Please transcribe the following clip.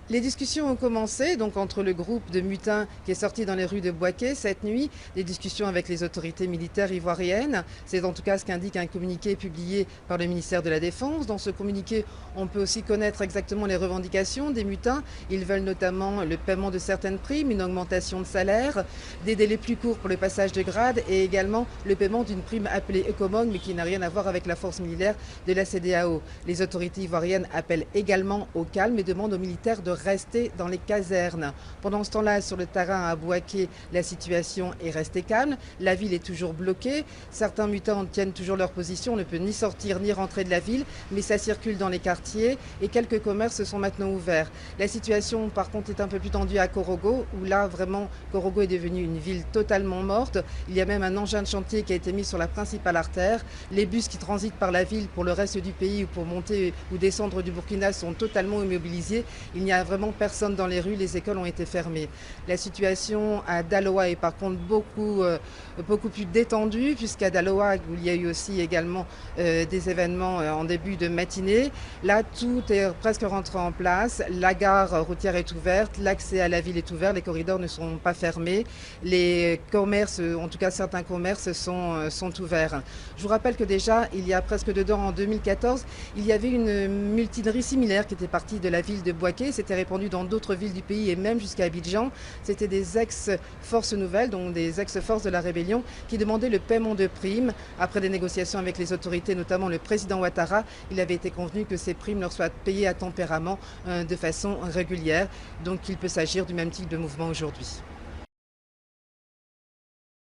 Les discussions ont commencé donc entre le groupe de mutins qui est sorti dans les rues de Bouaké cette nuit, des discussions avec les autorités militaires ivoiriennes. C'est en tout cas ce qu'indique un communiqué publié par le ministère de la Défense. Dans ce communiqué, on peut aussi connaître exactement les revendications des mutins. Ils veulent notamment le paiement de certaines primes, une augmentation de salaire, des délais plus courts pour le passage de grade et également le paiement d'une prime appelée Ecomog mais qui n'a rien à voir avec la force militaire de la CEDEAO. Les autorités ivoiriennes appellent également au calme et demandent aux militaires de rester dans les casernes. Pendant ce temps-là, sur le terrain à Bouaké, la situation est restée calme. La ville est toujours bloquée. Certains mutins tiennent toujours leur position. On ne peut ni sortir ni rentrer de la ville, mais ça circule dans les quartiers et quelques commerces sont maintenant ouverts. La situation, par contre, est un peu plus tendue à Korogo, où là, vraiment, Korogo est devenue une ville totalement morte. Il y a même un engin de chantier qui a été mis sur la principale artère. Les bus qui transitent par la ville pour le reste du pays ou pour monter ou descendre du Burkina sont totalement immobilisés. Il n'y a vraiment personne dans les rues, les écoles ont été fermées. La situation à Daloa est par contre beaucoup plus détendue, puisqu'à Daloa, où il y a eu aussi également des événements en début de matinée, là tout est presque rentré en place. La gare routière est ouverte, l'accès à la ville est ouvert, les corridors ne sont pas fermés, les commerces, en tout cas certains commerces sont ouverts. Je vous rappelle que déjà, il y a presque 2 ans, en 2014, il y avait une mutinerie similaire qui était partie de la ville de Bouaké, c'était répandu dans d'autres villes du pays et même jusqu'à Abidjan. C'était des ex-forces nouvelles, donc des ex-forces de la rébellion, qui demandaient le paiement de primes. Après des négociations avec les autorités, notamment le président Ouattara, il avait été convenu que ces primes leur soient payées à tempérament de façon régulière. Donc il peut s'agir du même type de mouvement aujourd'hui.